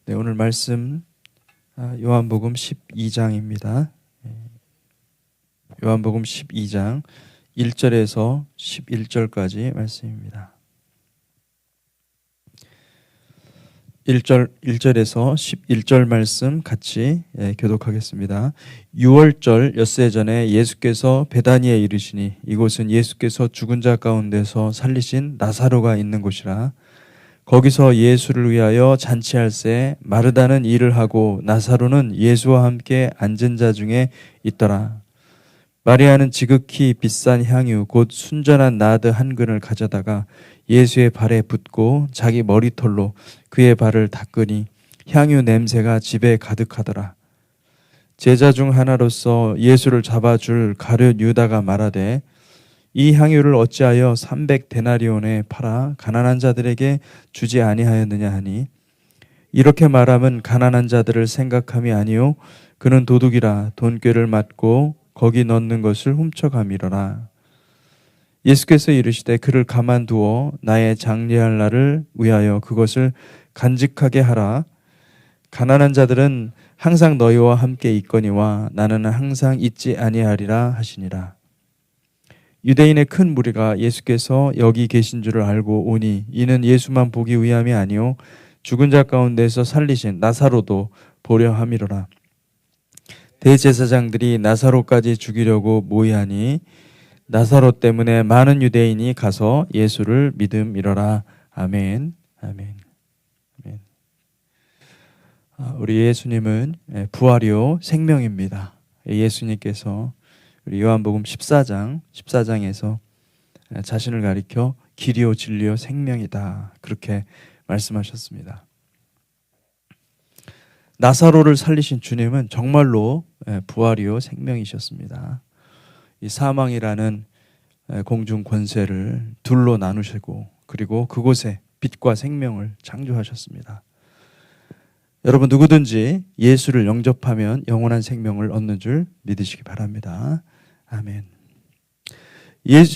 네, 오늘 말씀 요한복음 12장입니다. 요한복음 12장 1절에서 11절까지 말씀입니다. 1절에서 11절 말씀 같이 교독하겠습니다. 6월절 엿새 전에 예수께서 베다니에 이르시니 이곳은 예수께서 죽은 자 가운데서 살리신 나사로가 있는 곳이라. 거기서 예수를 위하여 잔치할새 마르다는 일을 하고 나사로는 예수와 함께 앉은 자 중에 있더라. 마리아는 지극히 비싼 향유 곧 순전한 나드 한 근을 가져다가 예수의 발에 붓고 자기 머리털로 그의 발을 닦으니 향유 냄새가 집에 가득하더라. 제자 중 하나로서 예수를 잡아줄 가룟 유다가 말하되 이 향유를 어찌하여 300데나리온에 팔아 가난한 자들에게 주지 아니하였느냐 하니 이렇게 말함은 가난한 자들을 생각함이 아니요 그는 도둑이라 돈꾀를 맞고 거기 넣는 것을 훔쳐가미러라. 예수께서 이르시되 그를 가만두어 나의 장례할 날을 위하여 그것을 간직하게 하라. 가난한 자들은 항상 너희와 함께 있거니와 나는 항상 있지 아니하리라 하시니라. 유대인의 큰 무리가 예수께서 여기 계신 줄을 알고 오니 이는 예수만 보기 위함이 아니요 죽은 자 가운데서 살리신 나사로도 보려 함이로라. 대제사장들이 나사로까지 죽이려고 모의하니 나사로 때문에 많은 유대인이 가서 예수를 믿음이로라. 아멘. 아멘. 아멘. 우리 예수님은 부활이요 생명입니다. 예수님께서 우리 요한복음 14장에서 자신을 가리켜 길이요 진리요 생명이다 그렇게 말씀하셨습니다. 나사로를 살리신 주님은 정말로 부활이요 생명이셨습니다. 이 사망이라는 공중 권세를 둘로 나누시고 그리고 그곳에 빛과 생명을 창조하셨습니다. 여러분 누구든지 예수를 영접하면 영원한 생명을 얻는 줄 믿으시기 바랍니다. 아멘.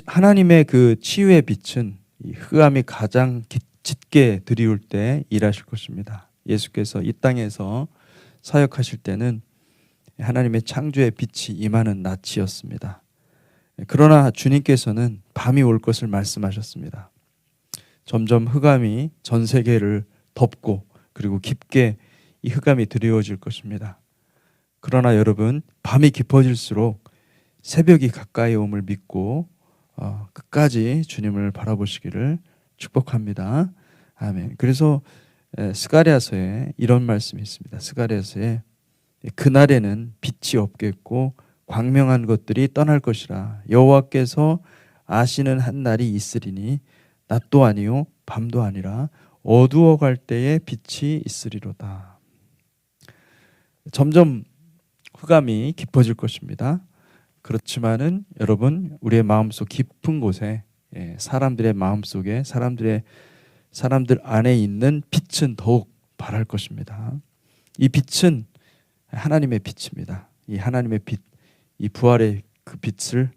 하나님의 그 치유의 빛은 이 흑암이 가장 짙게 드리울 때 일하실 것입니다. 예수께서 이 땅에서 사역하실 때는 하나님의 창조의 빛이 임하는 낮이었습니다. 그러나 주님께서는 밤이 올 것을 말씀하셨습니다. 점점 흑암이 전 세계를 덮고 그리고 깊게 이 흑암이 드리워질 것입니다. 그러나 여러분 밤이 깊어질수록 새벽이 가까이 옴을 믿고 끝까지 주님을 바라보시기를 축복합니다. 아멘. 그래서 스가랴서에 이런 말씀이 있습니다. 스가랴서에 그날에는 빛이 없겠고 광명한 것들이 떠날 것이라. 여호와께서 아시는 한 날이 있으리니 낮도 아니요 밤도 아니라 어두워 갈 때에 빛이 있으리로다. 점점 흑암이 깊어질 것입니다. 그렇지만은 여러분 우리의 마음속 깊은 곳에 사람들의 마음속에 사람들 안에 있는 빛은 더욱 발할 것입니다. 이 빛은 하나님의 빛입니다. 이 하나님의 빛, 이 부활의 그 빛을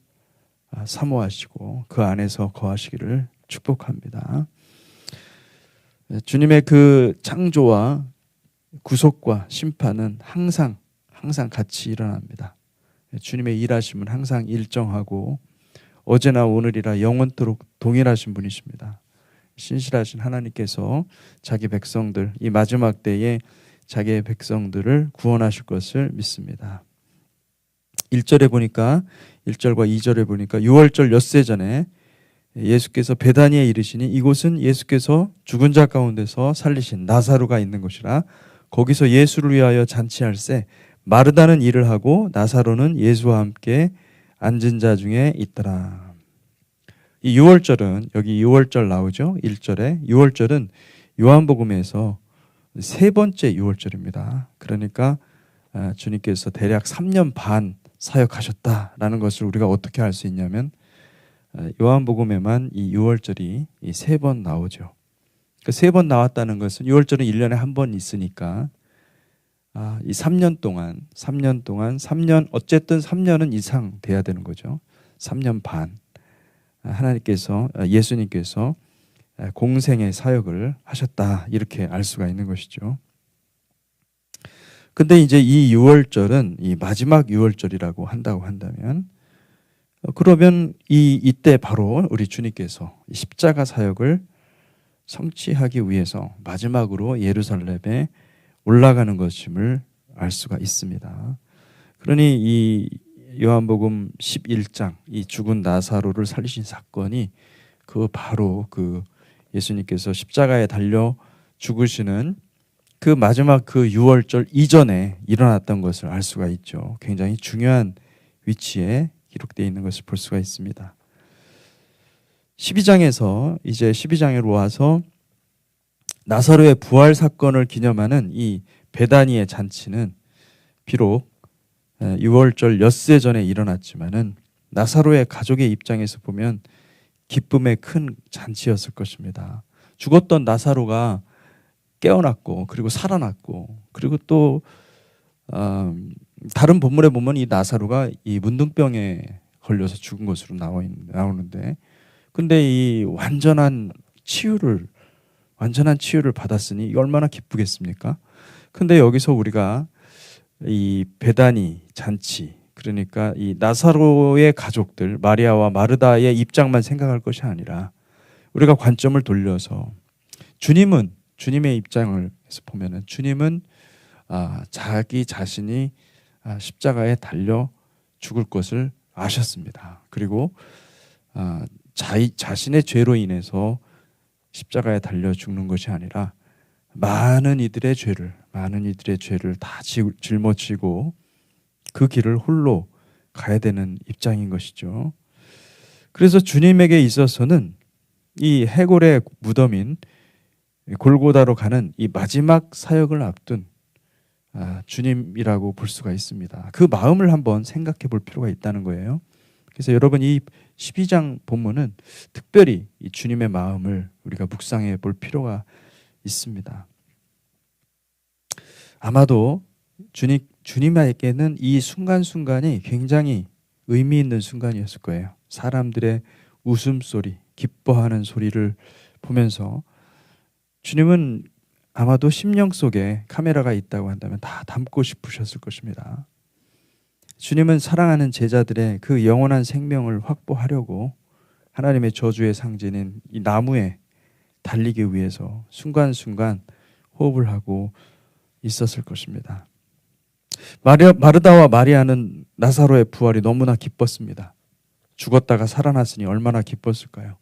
사모하시고 그 안에서 거하시기를 축복합니다. 주님의 그 창조와 구속과 심판은 항상 같이 일어납니다. 주님의 일하심은 항상 일정하고 어제나 오늘이라 영원토록 동일하신 분이십니다. 신실하신 하나님께서 자기 백성들, 이 마지막 때에 자기의 백성들을 구원하실 것을 믿습니다. 1절과 2절에 보니까 6월절 엿새 전에 예수께서 베다니에 이르시니 이곳은 예수께서 죽은 자 가운데서 살리신 나사로가 있는 곳이라. 거기서 예수를 위하여 잔치할새 마르다는 일을 하고 나사로는 예수와 함께 앉은 자 중에 있더라. 이 6월절은 여기 6월절 나오죠. 1절에 6월절은 요한복음에서 세 번째 6월절입니다. 그러니까 주님께서 대략 3년 반 사역하셨다라는 것을 우리가 어떻게 알 수 있냐면 요한복음에만 이 6월절이 세 번 나오죠. 그 세 번 나왔다는 것은 6월절은 1년에 한 번 있으니까 이 3년 동안 어쨌든 3년은 이상 돼야 되는 거죠. 3년 반 하나님께서 예수님께서 공생의 사역을 하셨다 이렇게 알 수가 있는 것이죠. 근데 이제 이 유월절은 이 마지막 유월절이라고 한다고 한다면 그러면 이때 바로 우리 주님께서 십자가 사역을 성취하기 위해서 마지막으로 예루살렘에 올라가는 것임을 알 수가 있습니다. 그러니 이 요한복음 11장 이 죽은 나사로를 살리신 사건이 그 바로 그 예수님께서 십자가에 달려 죽으시는 그 마지막 그 유월절 이전에 일어났던 것을 알 수가 있죠. 굉장히 중요한 위치에 기록되어 있는 것을 볼 수가 있습니다. 12장에서 이제 12장으로 와서 나사로의 부활 사건을 기념하는 이 베다니의 잔치는 비록 6월절 엿새 전에 일어났지만은 나사로의 가족의 입장에서 보면 기쁨의 큰 잔치였을 것입니다. 죽었던 나사로가 깨어났고 그리고 살아났고 그리고 또 다른 본문에 보면 이 나사로가 이 문둥병에 걸려서 죽은 것으로 나오는데 근데 이 완전한 치유를 받았으니 이게 얼마나 기쁘겠습니까? 근데 여기서 우리가 이 베다니 잔치 그러니까 이 나사로의 가족들 마리아와 마르다의 입장만 생각할 것이 아니라 우리가 관점을 돌려서 주님의 입장을 해서 보면은 주님은 자기 자신이 십자가에 달려 죽을 것을 아셨습니다. 그리고 자신의 죄로 인해서 십자가에 달려 죽는 것이 아니라 많은 이들의 죄를 다 짊어지고 그 길을 홀로 가야 되는 입장인 것이죠. 그래서 주님에게 있어서는 이 해골의 무덤인 골고다로 가는 이 마지막 사역을 앞둔 주님이라고 볼 수가 있습니다. 그 마음을 한번 생각해 볼 필요가 있다는 거예요. 그래서 여러분 이 12장 본문은 특별히 이 주님의 마음을 우리가 묵상해 볼 필요가 있습니다. 아마도 주님에게는 이 순간순간이 굉장히 의미 있는 순간이었을 거예요. 사람들의 웃음소리, 기뻐하는 소리를 보면서 주님은 아마도 심령 속에 카메라가 있다고 한다면 다 담고 싶으셨을 것입니다. 주님은 사랑하는 제자들의 그 영원한 생명을 확보하려고 하나님의 저주의 상징인 이 나무에 달리기 위해서 순간순간 호흡을 하고 있었을 것입니다. 마르다와 마리아는 나사로의 부활이 너무나 기뻤습니다. 죽었다가 살아났으니 얼마나 기뻤을까요?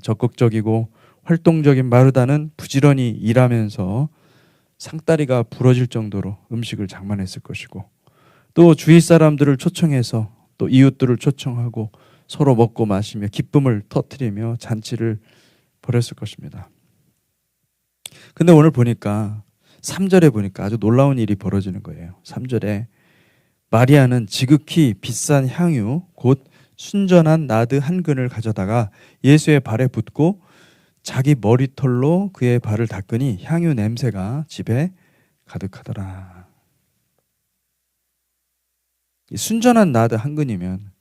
적극적이고 활동적인 마르다는 부지런히 일하면서 상다리가 부러질 정도로 음식을 장만했을 것이고 또 주위 사람들을 초청해서 또 이웃들을 초청하고 서로 먹고 마시며 기쁨을 터뜨리며 잔치를 벌였을 것입니다. 근데 오늘 보니까 3절에 보니까 아주 놀라운 일이 벌어지는 거예요. 3절에 마리아는 지극히 비싼 향유 곧 순전한 나드 한 근을 가져다가 예수의 발에 붓고 자기 머리털로 그의 발을 닦으니 향유 냄새가 집에 가득하더라. 순전한 나드 한 근이면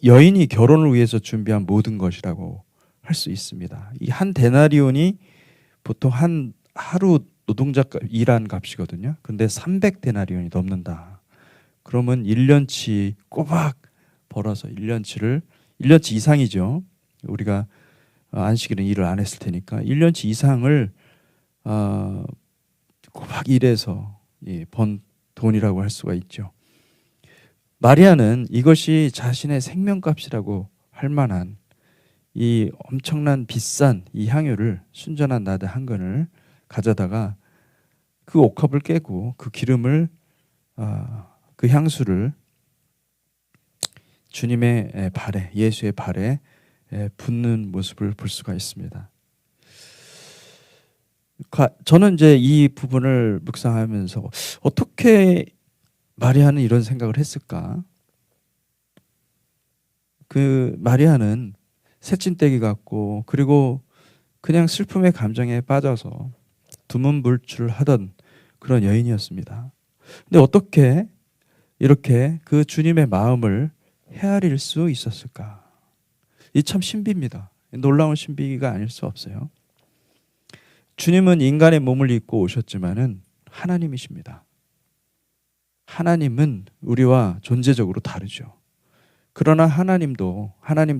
여인이 결혼을 위해서 준비한 모든 것이라고 할 수 있습니다. 이 한 데나리온이 보통 한 하루 노동자 일한 값이거든요. 근데 300데나리온이 넘는다. 그러면 1년치 꼬박 벌어서 1년치 이상이죠. 우리가 안식일은 일을 안 했을 테니까 1년치 이상을 꼬박 일해서 번 돈이라고 할 수가 있죠. 마리아는 이것이 자신의 생명값이라고 할 만한 이 엄청난 비싼 이 향유를 순전한 나드 한 근을 가져다가 그 옥합을 깨고 그 기름을 그 향수를 주님의 발에 예수의 발에 붓는 모습을 볼 수가 있습니다. 저는 이제 이 부분을 묵상하면서 어떻게 마리아는 이런 생각을 했을까? 그 마리아는 새침대기 같고 그리고 그냥 슬픔의 감정에 빠져서 두문불출하던 그런 여인이었습니다. 근데 어떻게 이렇게 그 주님의 마음을 헤아릴 수 있었을까? 이 참 신비입니다. 놀라운 신비가 아닐 수 없어요. 주님은 인간의 몸을 입고 오셨지만은 하나님이십니다. 하나님은 우리와 존재적으로 다르죠. 그러나 하나님도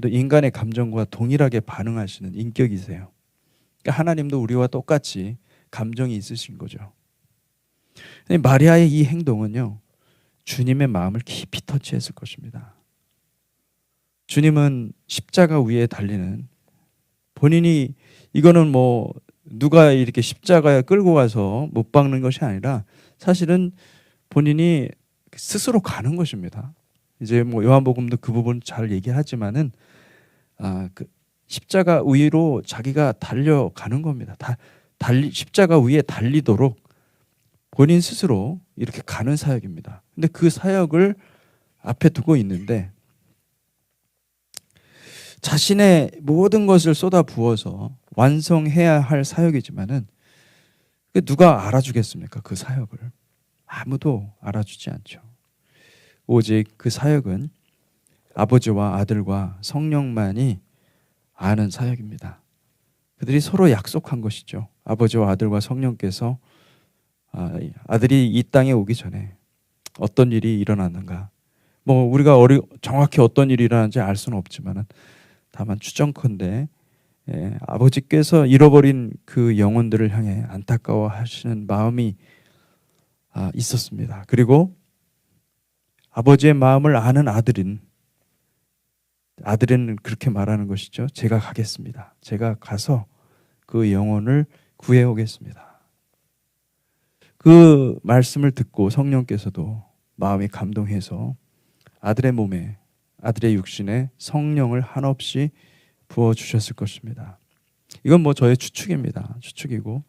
인간의 감정과 동일하게 반응하시는 인격이세요. 그러니까 하나님도 우리와 똑같이 감정이 있으신 거죠. 마리아의 이 행동은요, 주님의 마음을 깊이 터치했을 것입니다. 주님은 십자가 위에 달리는, 본인이 이거는 뭐 누가 이렇게 십자가에 끌고 가서 못 박는 것이 아니라 사실은 본인이 스스로 가는 것입니다. 이제 뭐 요한복음도 그 부분 잘 얘기하지만은 그 십자가 위로 자기가 달려가는 겁니다. 십자가 위에 달리도록 본인 스스로 이렇게 가는 사역입니다. 근데 그 사역을 앞에 두고 있는데 자신의 모든 것을 쏟아 부어서 완성해야 할 사역이지만은 누가 알아주겠습니까? 그 사역을 아무도 알아주지 않죠. 오직 그 사역은 아버지와 아들과 성령만이 아는 사역입니다. 그들이 서로 약속한 것이죠. 아버지와 아들과 성령께서 아들이 이 땅에 오기 전에 어떤 일이 일어났는가, 뭐 우리가 정확히 어떤 일이 일어나는지 알 수는 없지만은 다만 추정컨대 아버지께서 잃어버린 그 영혼들을 향해 안타까워하시는 마음이 있었습니다. 그리고 아버지의 마음을 아는 아들은 그렇게 말하는 것이죠. 제가 가겠습니다. 제가 가서 그 영혼을 구해오겠습니다. 그 말씀을 듣고 성령께서도 마음이 감동해서 아들의 몸에, 아들의 육신에 성령을 한없이 부어주셨을 것입니다. 이건 뭐 저의 추측입니다. 추측이고,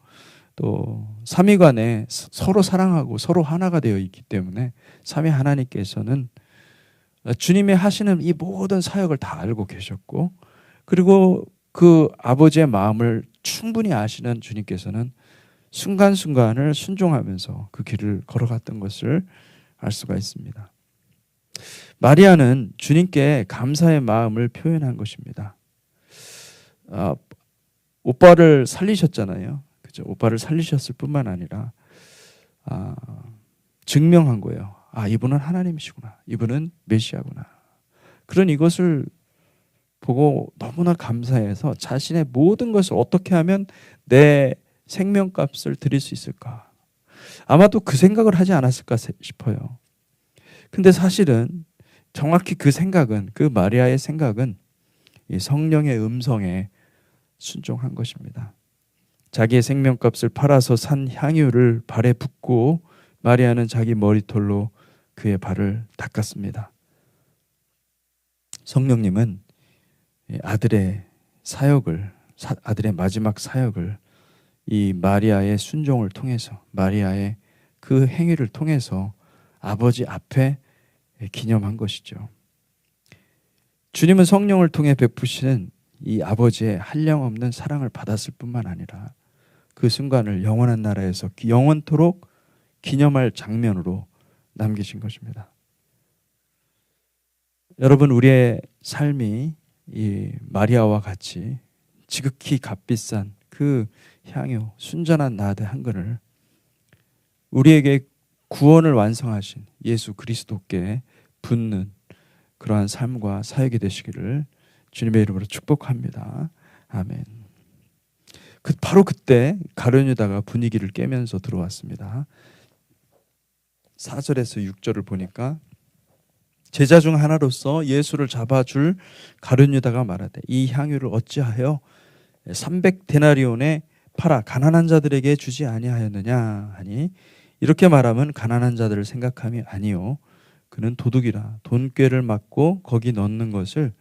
또 삼위간에 서로 사랑하고 서로 하나가 되어 있기 때문에 삼위 하나님께서는 주님이 하시는 이 모든 사역을 다 알고 계셨고, 그리고 그 아버지의 마음을 충분히 아시는 주님께서는 순간순간을 순종하면서 그 길을 걸어갔던 것을 알 수가 있습니다. 마리아는 주님께 감사의 마음을 표현한 것입니다. 오빠를 살리셨잖아요. 그죠? 오빠를 살리셨을 뿐만 아니라 증명한 거예요. 이분은 하나님이시구나. 이분은 메시아구나. 그런 이것을 보고 너무나 감사해서 자신의 모든 것을 어떻게 하면 내 생명값을 드릴 수 있을까? 아마도 그 생각을 하지 않았을까 싶어요. 근데 사실은 정확히 그 마리아의 생각은 이 성령의 음성에 순종한 것입니다. 자기의 생명값을 팔아서 산 향유를 발에 붓고 마리아는 자기 머리털로 그의 발을 닦았습니다. 성령님은 아들의 마지막 사역을 이 마리아의 순종을 통해서, 마리아의 그 행위를 통해서 아버지 앞에 기념한 것이죠. 주님은 성령을 통해 베푸시는 이 아버지의 한량없는 사랑을 받았을 뿐만 아니라 그 순간을 영원한 나라에서 영원토록 기념할 장면으로 남기신 것입니다. 여러분, 우리의 삶이 이 마리아와 같이 지극히 값비싼 그 향유, 순전한 나드 한 그릇을 우리에게 구원을 완성하신 예수 그리스도께 붓는 그러한 삶과 사역이 되시기를 주님의 이름으로 축복합니다. 아멘. 바로 그때 가룟 유다가 분위기를 깨면서 들어왔습니다. 4절에서 6절을 보니까 제자 중 하나로서 예수를 잡아줄 가룟 유다가 말하되 이 향유를 어찌하여 300데나리온에 팔아 가난한 자들에게 주지 아니하였느냐 하니, 이렇게 말하면 가난한 자들을 생각함이 아니요 그는 도둑이라 돈꾀를 맞고 거기 넣는 것을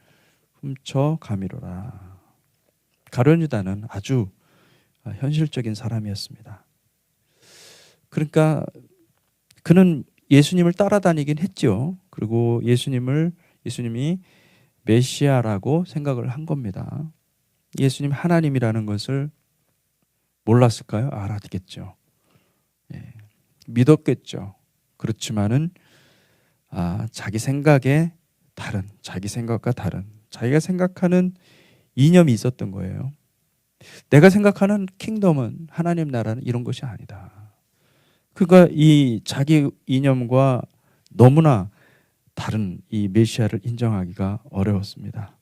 훔쳐 가미로라. 가룟 유다는 아주 현실적인 사람이었습니다. 그러니까 그는 예수님을 따라다니긴 했죠. 그리고 예수님이 메시아라고 생각을 한 겁니다. 예수님 하나님이라는 것을 몰랐을까요? 알았겠죠. 믿었겠죠. 그렇지만은 자기 생각과 다른 자기가 생각하는 이념이 있었던 거예요. 내가 생각하는 킹덤은, 하나님 나라는 이런 것이 아니다. 그가 이 자기 이념과 너무나 다른 이 메시아를 인정하기가 어려웠습니다.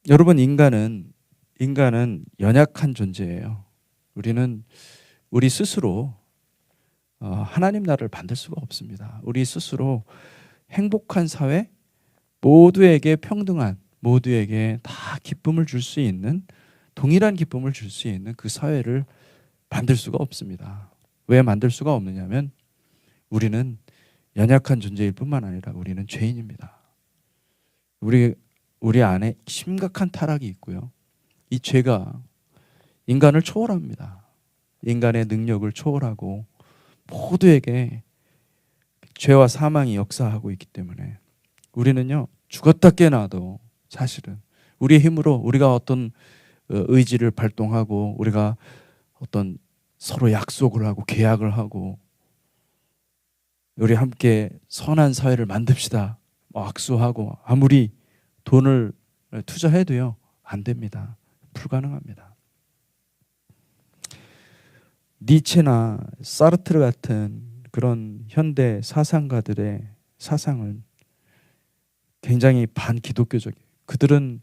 여러분, 인간은 연약한 존재예요. 우리는 우리 스스로 하나님 나라를 만들 수가 없습니다. 우리 스스로 행복한 사회, 모두에게 평등한, 모두에게 다 기쁨을 줄 수 있는, 동일한 기쁨을 줄 수 있는 그 사회를 만들 수가 없습니다. 왜 만들 수가 없느냐면 우리는 연약한 존재일 뿐만 아니라 우리는 죄인입니다. 우리 안에 심각한 타락이 있고요. 이 죄가 인간을 초월합니다. 인간의 능력을 초월하고 모두에게 죄와 사망이 역사하고 있기 때문에 우리는요, 죽었다 깨나도 사실은 우리의 힘으로 우리가 어떤 의지를 발동하고 우리가 어떤 서로 약속을 하고 계약을 하고 우리 함께 선한 사회를 만듭시다 악수하고 아무리 돈을 투자해도요, 안 됩니다. 불가능합니다. 니체나 사르트르 같은 그런 현대 사상가들의 사상은 굉장히 반기독교적이에요. 그들은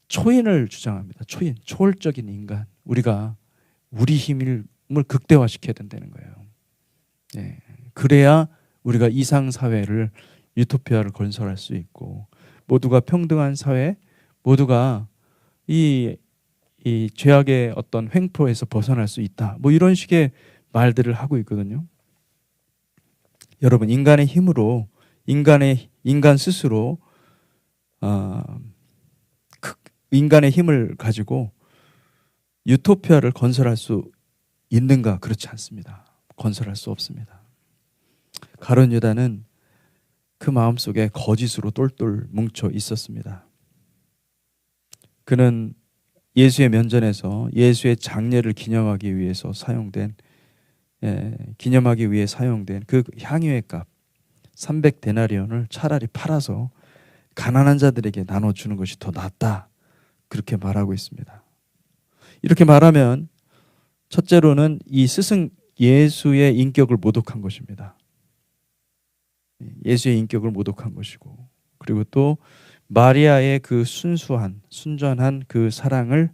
초인을 주장합니다. 초인, 초월적인 인간. 우리가 우리 힘을 극대화시켜야 된다는 거예요. 네. 그래야 우리가 이상 사회를, 유토피아를 건설할 수 있고 모두가 평등한 사회, 모두가 이 죄악의 어떤 횡포에서 벗어날 수 있다. 뭐 이런 식의 말들을 하고 있거든요. 여러분, 인간의 힘으로 인간 스스로 인간의 힘을 가지고 유토피아를 건설할 수 있는가? 그렇지 않습니다. 건설할 수 없습니다. 가룟 유다는 그 마음속에 거짓으로 똘똘 뭉쳐 있었습니다. 그는 예수의 면전에서 예수의 장례를 기념하기 위해 사용된 그 향유의 값 300데나리온을 차라리 팔아서 가난한 자들에게 나눠주는 것이 더 낫다. 그렇게 말하고 있습니다. 이렇게 말하면 첫째로는 이 스승 예수의 인격을 모독한 것입니다. 예수의 인격을 모독한 것이고, 그리고 또 마리아의 그 순전한 그 사랑을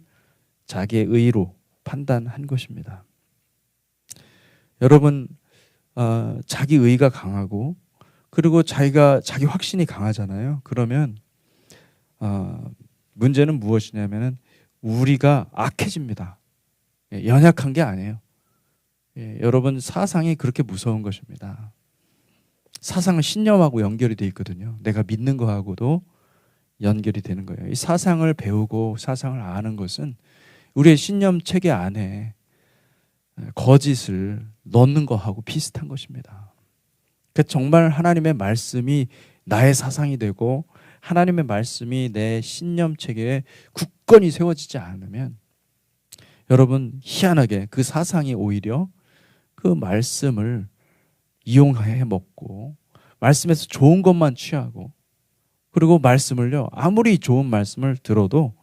자기의 의로 판단한 것입니다. 여러분, 자기 의가 강하고 그리고 자기 확신이 강하잖아요. 그러면 문제는 무엇이냐면은 우리가 악해집니다. 연약한 게 아니에요. 여러분, 사상이 그렇게 무서운 것입니다. 사상은 신념하고 연결이 돼 있거든요. 내가 믿는 거하고도 연결이 되는 거예요. 이 사상을 배우고 사상을 아는 것은 우리의 신념 체계 안에 거짓을 넣는 거하고 비슷한 것입니다. 그러니까 정말 하나님의 말씀이 나의 사상이 되고 하나님의 말씀이 내 신념 체계에 굳건히 세워지지 않으면 여러분, 희한하게 그 사상이 오히려 그 말씀을 이용해 먹고 말씀에서 좋은 것만 취하고 그리고 말씀을요, 아무리 좋은 말씀을 들어도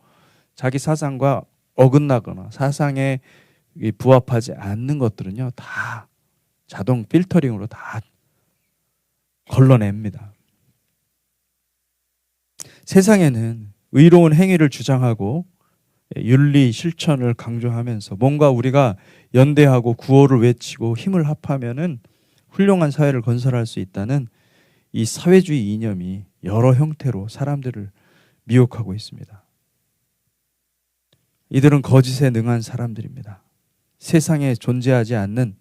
자기 사상과 어긋나거나 사상에 부합하지 않는 것들은요, 다 자동 필터링으로 다 걸러냅니다. 세상에는 의로운 행위를 주장하고 윤리 실천을 강조하면서 뭔가 우리가 연대하고 구호를 외치고 힘을 합하면은 훌륭한 사회를 건설할 수 있다는 이 사회주의 이념이 여러 형태로 사람들을 미혹하고 있습니다. 이들은 거짓에 능한 사람들입니다. 세상에 존재하지 않는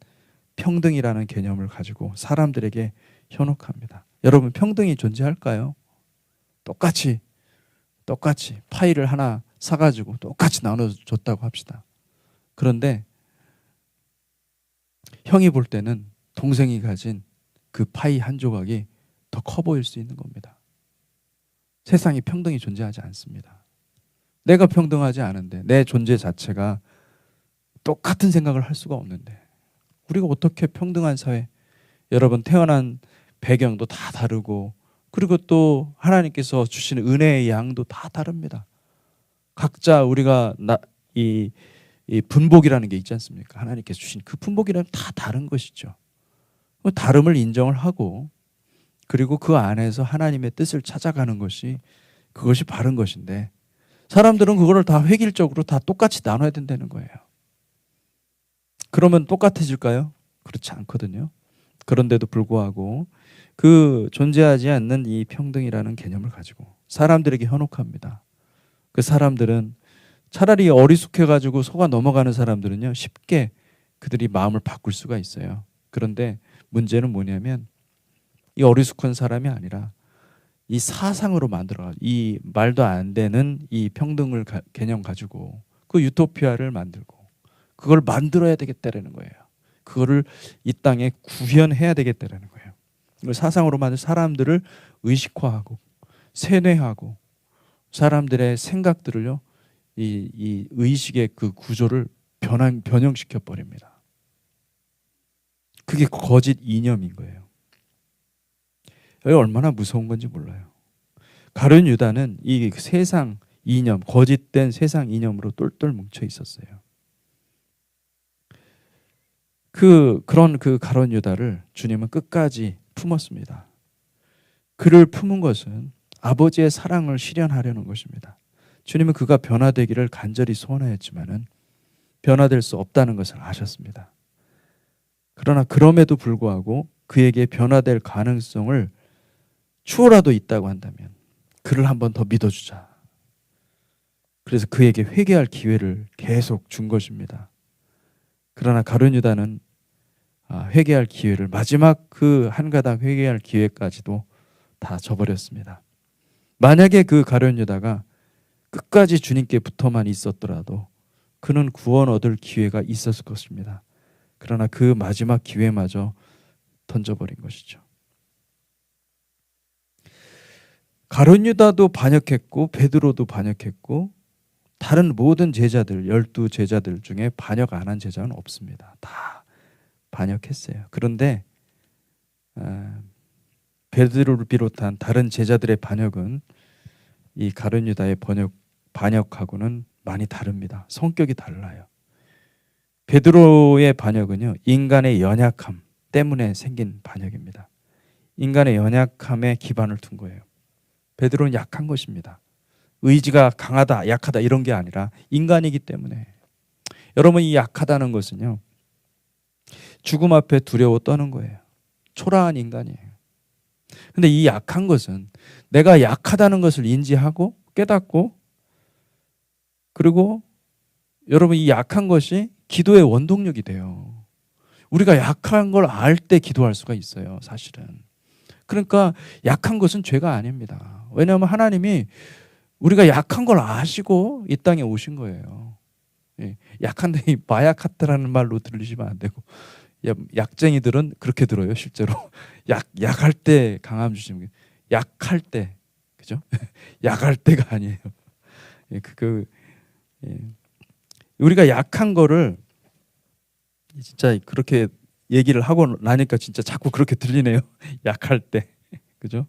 평등이라는 개념을 가지고 사람들에게 현혹합니다. 여러분, 평등이 존재할까요? 똑같이 파이를 하나 사가지고 똑같이 나눠줬다고 합시다. 그런데 형이 볼 때는 동생이 가진 그 파이 한 조각이 더 커 보일 수 있는 겁니다. 세상에 평등이 존재하지 않습니다. 내가 평등하지 않은데 내 존재 자체가 똑같은 생각을 할 수가 없는데 우리가 어떻게 평등한 사회, 여러분 태어난 배경도 다 다르고 그리고 또 하나님께서 주시는 은혜의 양도 다 다릅니다. 각자 우리가 이 분복이라는 게 있지 않습니까? 하나님께서 주신 그 분복이라는 다 다른 것이죠. 다름을 인정을 하고 그리고 그 안에서 하나님의 뜻을 찾아가는 것이 그것이 바른 것인데 사람들은 그거를 다 획일적으로 다 똑같이 나눠야 된다는 거예요. 그러면 똑같아질까요? 그렇지 않거든요. 그런데도 불구하고 그 존재하지 않는 이 평등이라는 개념을 가지고 사람들에게 현혹합니다. 그 사람들은 차라리 어리숙해가지고 속아 넘어가는 사람들은요 쉽게 그들이 마음을 바꿀 수가 있어요. 그런데 문제는 뭐냐면 이 어리숙한 사람이 아니라 이 사상으로 만들어 이 말도 안 되는 이 평등을 개념 가지고 그 유토피아를 만들고 그걸 만들어야 되겠다라는 거예요. 그거를 이 땅에 구현해야 되겠다라는 거예요. 이걸 사상으로 만든 사람들을 의식화하고 세뇌하고 사람들의 생각들을요 이 의식의 그 구조를 변형시켜 버립니다. 그게 거짓 이념인 거예요. 여기 얼마나 무서운 건지 몰라요. 가룟 유다는 이 세상 이념, 거짓된 세상 이념으로 똘똘 뭉쳐 있었어요. 그런 가룟 유다를 주님은 끝까지 품었습니다. 그를 품은 것은 아버지의 사랑을 실현하려는 것입니다. 주님은 그가 변화되기를 간절히 소원하였지만은 변화될 수 없다는 것을 아셨습니다. 그러나 그럼에도 불구하고 그에게 변화될 가능성을 추호라도 있다고 한다면 그를 한 번 더 믿어주자. 그래서 그에게 회개할 기회를 계속 준 것입니다. 그러나 가룟 유다는 회개할 기회를 마지막 그 한 가닥 회개할 기회까지도 다 저버렸습니다. 만약에 그 가룟 유다가 끝까지 주님께 붙어만 있었더라도 그는 구원 얻을 기회가 있었을 것입니다. 그러나 그 마지막 기회마저 던져버린 것이죠. 가룟 유다도 반역했고 베드로도 반역했고 다른 모든 제자들 12제자들 중에 반역 안 한 제자는 없습니다. 다 반역했어요. 그런데 베드로를 비롯한 다른 제자들의 반역은 이 가룟 유다의 반역하고는 많이 다릅니다. 성격이 달라요. 베드로의 반역은요 인간의 연약함 때문에 생긴 반역입니다. 인간의 연약함에 기반을 둔 거예요. 베드로는 약한 것입니다. 의지가 강하다, 약하다 이런 게 아니라 인간이기 때문에. 여러분 이 약하다는 것은요 죽음 앞에 두려워 떠는 거예요. 초라한 인간이에요. 근데 이 약한 것은 내가 약하다는 것을 인지하고 깨닫고 그리고 여러분 이 약한 것이 기도의 원동력이 돼요. 우리가 약한 걸 알 때 기도할 수가 있어요. 사실은. 그러니까 약한 것은 죄가 아닙니다. 왜냐하면 하나님이 우리가 약한 걸 아시고 이 땅에 오신 거예요. 약한데 마약하다라는 말로 들리시면 안 되고 약쟁이들은 그렇게 들어요. 실제로 약할 때 강함 주시는 약할 때 그죠? 약할 때가 아니에요. 우리가 약한 거를 진짜 그렇게 얘기를 하고 나니까 진짜 자꾸 그렇게 들리네요. 약할 때 그죠?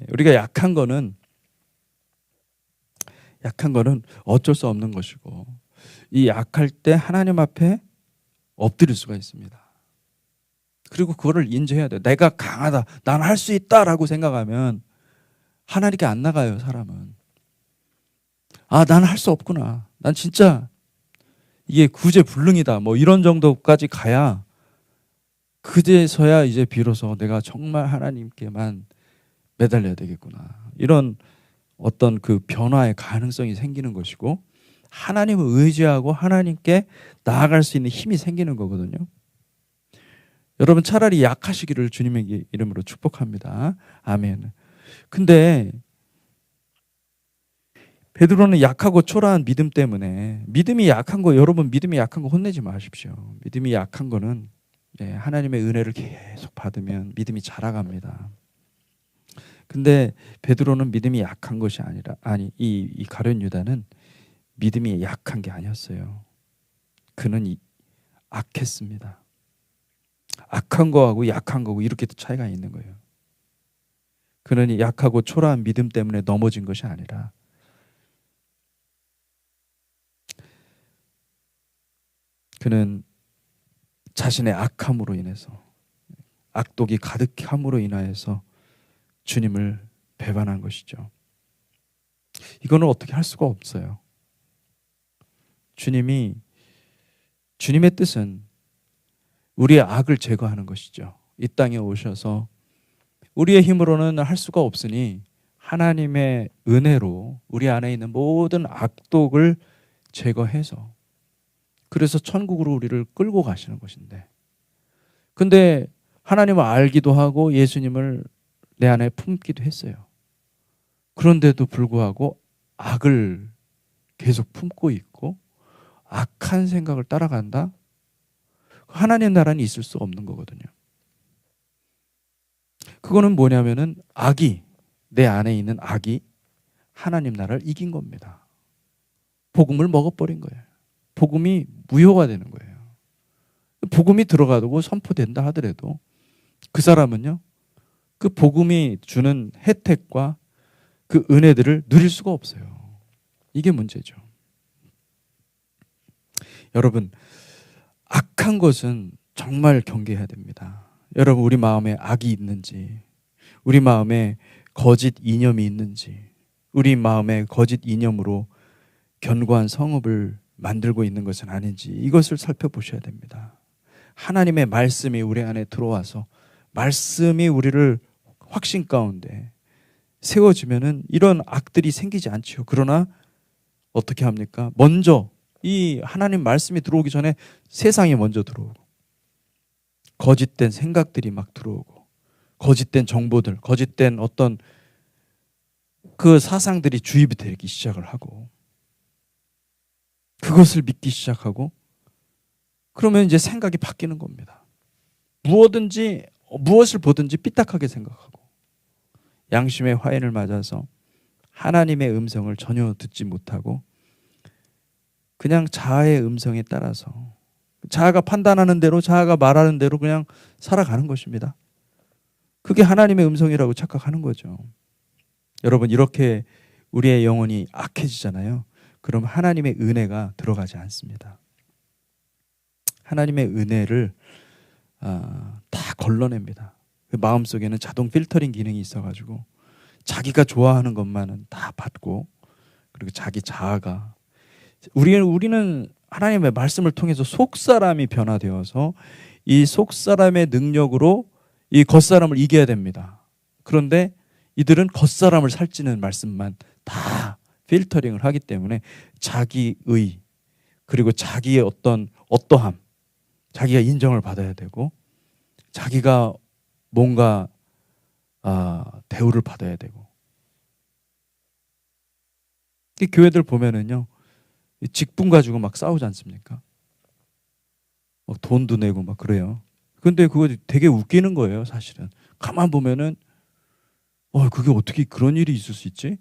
우리가 약한 거는 어쩔 수 없는 것이고 이 약할 때 하나님 앞에 엎드릴 수가 있습니다. 그리고 그거를 인정해야 돼요. 내가 강하다, 난 할 수 있다라고 생각하면 하나님께 안 나가요. 사람은. 난 할 수 없구나. 난 진짜 이게 구제불능이다. 뭐 이런 정도까지 가야 그제서야 이제 비로소 내가 정말 하나님께만 매달려야 되겠구나. 이런 어떤 그 변화의 가능성이 생기는 것이고 하나님을 의지하고 하나님께 나아갈 수 있는 힘이 생기는 거거든요. 여러분 차라리 약하시기를 주님의 이름으로 축복합니다. 아멘. 근데 베드로는 약하고 초라한 믿음 때문에 믿음이 약한 거 여러분 믿음이 약한 거 혼내지 마십시오. 믿음이 약한 거는 하나님의 은혜를 계속 받으면 믿음이 자라갑니다. 근데 베드로는 믿음이 약한 것이 아니라 이 가룟 유다는 믿음이 약한 게 아니었어요. 그는 악했습니다. 악한 거하고 약한 거고 이렇게 차이가 있는 거예요. 그는 약하고 초라한 믿음 때문에 넘어진 것이 아니라 그는 자신의 악함으로 인해서, 악독이 가득함으로 인하여서 주님을 배반한 것이죠. 이거는 어떻게 할 수가 없어요. 주님의 뜻은 우리의 악을 제거하는 것이죠. 이 땅에 오셔서 우리의 힘으로는 할 수가 없으니 하나님의 은혜로 우리 안에 있는 모든 악독을 제거해서, 그래서 천국으로 우리를 끌고 가시는 것인데, 근데 하나님을 알기도 하고 예수님을 내 안에 품기도 했어요. 그런데도 불구하고 악을 계속 품고 있고 악한 생각을 따라간다? 하나님 나라는 있을 수 없는 거거든요. 그거는 뭐냐면은 내 안에 있는 악이 하나님 나라를 이긴 겁니다. 복음을 먹어버린 거예요. 복음이 무효가 되는 거예요. 복음이 들어가고 선포된다 하더라도 그 사람은요, 그 복음이 주는 혜택과 그 은혜들을 누릴 수가 없어요. 이게 문제죠. 여러분, 악한 것은 정말 경계해야 됩니다. 여러분, 우리 마음에 악이 있는지, 우리 마음에 거짓 이념이 있는지, 우리 마음에 거짓 이념으로 견고한 성읍을 만들고 있는 것은 아닌지, 이것을 살펴보셔야 됩니다. 하나님의 말씀이 우리 안에 들어와서 말씀이 우리를 확신 가운데 세워지면은 이런 악들이 생기지 않지요. 그러나 어떻게 합니까? 먼저 이 하나님 말씀이 들어오기 전에 세상이 먼저 들어오고, 거짓된 생각들이 막 들어오고, 거짓된 정보들, 거짓된 어떤 그 사상들이 주입이 되기 시작을 하고, 그것을 믿기 시작하고, 그러면 이제 생각이 바뀌는 겁니다. 무엇을 보든지 삐딱하게 생각하고, 양심의 화인을 맞아서 하나님의 음성을 전혀 듣지 못하고 그냥 자아의 음성에 따라서, 자아가 판단하는 대로, 자아가 말하는 대로 그냥 살아가는 것입니다. 그게 하나님의 음성이라고 착각하는 거죠. 여러분, 이렇게 우리의 영혼이 악해지잖아요. 그럼 하나님의 은혜가 들어가지 않습니다. 하나님의 은혜를 다 걸러냅니다. 그 마음속에는 자동 필터링 기능이 있어가지고 자기가 좋아하는 것만은 다 받고, 그리고 자기 자아가, 우리는 하나님의 말씀을 통해서 속사람이 변화되어서 이 속사람의 능력으로 이 겉사람을 이겨야 됩니다. 그런데 이들은 겉사람을 살찌는 말씀만 다 필터링을 하기 때문에 자기의, 그리고 자기의 어떠함, 자기가 인정을 받아야 되고, 자기가 뭔가 대우를 받아야 되고. 교회들 보면은요, 직분 가지고 막 싸우지 않습니까? 막 돈도 내고 막 그래요. 근데 그거 되게 웃기는 거예요, 사실은. 가만 보면은 그게 어떻게 그런 일이 있을 수 있지?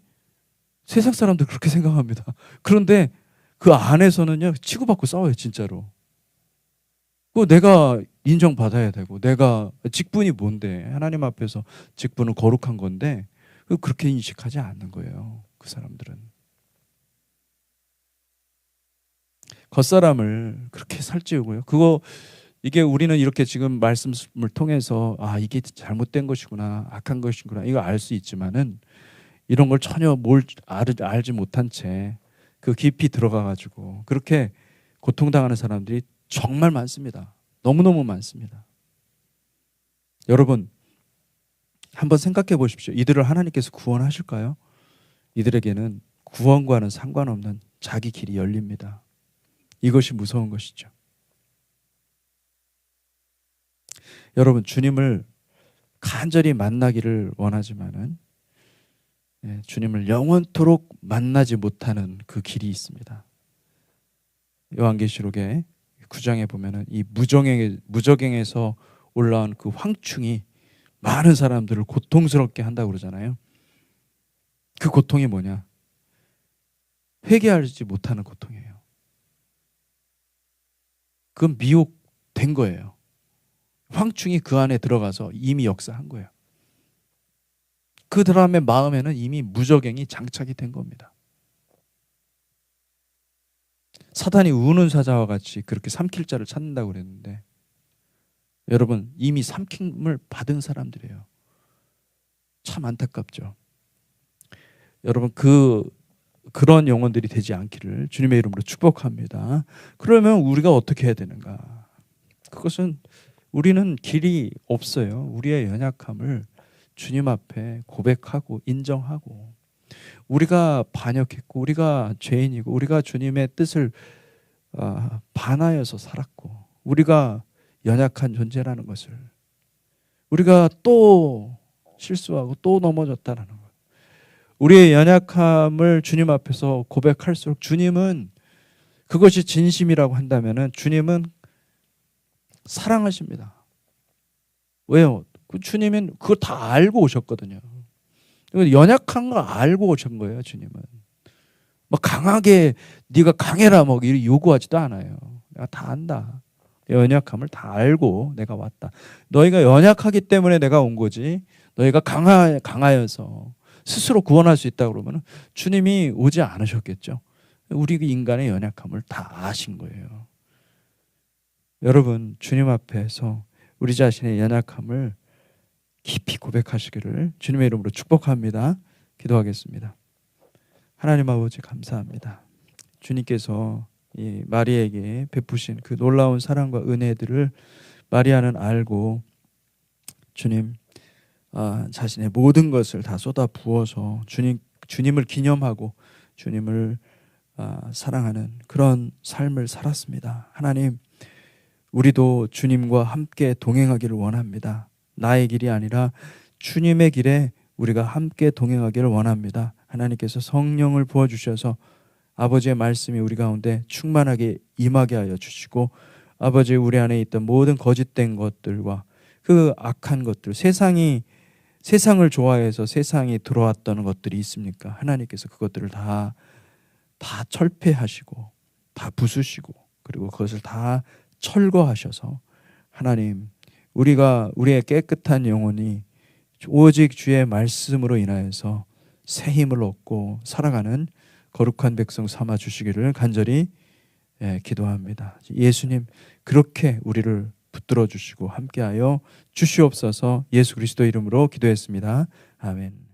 세상 사람들 그렇게 생각합니다. 그런데 그 안에서는요, 치고받고 싸워요, 진짜로. 내가 인정받아야 되고, 내가 직분이 뭔데, 하나님 앞에서 직분은 거룩한 건데 그렇게 인식하지 않는 거예요, 그 사람들은. 겉사람을 그렇게 살찌우고요. 이게 우리는 이렇게 지금 말씀을 통해서 이게 잘못된 것이구나, 악한 것이구나, 이거 알 수 있지만은 이런 걸 전혀 알지 못한 채 그 깊이 들어가가지고 그렇게 고통당하는 사람들이 정말 많습니다. 너무너무 많습니다. 여러분, 한번 생각해 보십시오. 이들을 하나님께서 구원하실까요? 이들에게는 구원과는 상관없는 자기 길이 열립니다. 이것이 무서운 것이죠. 여러분, 주님을 간절히 만나기를 원하지만은 주님을 영원토록 만나지 못하는 그 길이 있습니다. 요한계시록의 9장에 보면은 이 무저갱에서 올라온 그 황충이 많은 사람들을 고통스럽게 한다고 그러잖아요. 그 고통이 뭐냐? 회개하지 못하는 고통이에요. 그건 미혹된 거예요. 황충이 그 안에 들어가서 이미 역사한 거예요. 그 사람의 마음에는 이미 무저갱이 장착이 된 겁니다. 사단이 우는 사자와 같이 그렇게 삼킬 자를 찾는다고 그랬는데 여러분 이미 삼킴을 받은 사람들이에요. 참 안타깝죠. 여러분 그런 영혼들이 되지 않기를 주님의 이름으로 축복합니다. 그러면 우리가 어떻게 해야 되는가? 그것은 우리는 길이 없어요. 우리의 연약함을 주님 앞에 고백하고 인정하고 우리가 반역했고 우리가 죄인이고 우리가 주님의 뜻을 반하여서 살았고 우리가 연약한 존재라는 것을 우리가 또 실수하고 또 넘어졌다는 것 우리의 연약함을 주님 앞에서 고백할수록 주님은 그것이 진심이라고 한다면 주님은 사랑하십니다. 왜요? 주님은 그걸 다 알고 오셨거든요. 연약한 거 알고 오신 거예요. 주님은 뭐 강하게 네가 강해라 뭐 요구하지도 않아요. 내가 다 안다. 연약함을 다 알고 내가 왔다. 너희가 연약하기 때문에 내가 온 거지. 너희가 강하여서 스스로 구원할 수 있다 그러면 주님이 오지 않으셨겠죠. 우리 인간의 연약함을 다 아신 거예요. 여러분 주님 앞에서 우리 자신의 연약함을 깊이 고백하시기를 주님의 이름으로 축복합니다. 기도하겠습니다. 하나님 아버지 감사합니다. 주님께서 이 마리아에게 베푸신 그 놀라운 사랑과 은혜들을 마리아는 알고 주님 자신의 모든 것을 다 쏟아 부어서 주님을 기념하고 주님을 사랑하는 그런 삶을 살았습니다. 하나님 우리도 주님과 함께 동행하기를 원합니다. 나의 길이 아니라 주님의 길에 우리가 함께 동행하기를 원합니다. 하나님께서 성령을 부어주셔서 아버지의 말씀이 우리 가운데 충만하게 임하게 하여 주시고 아버지 우리 안에 있던 모든 거짓된 것들과 그 악한 것들 세상을 좋아해서 세상이 들어왔던 것들이 있습니까? 하나님께서 그것들을 다 철폐하시고 다 부수시고 그리고 그것을 다 철거하셔서 하나님 우리의 깨끗한 영혼이 오직 주의 말씀으로 인하여서 새 힘을 얻고 살아가는 거룩한 백성 삼아 주시기를 간절히 기도합니다. 예수님 그렇게 우리를 붙들어 주시고 함께하여 주시옵소서. 예수 그리스도 이름으로 기도했습니다. 아멘.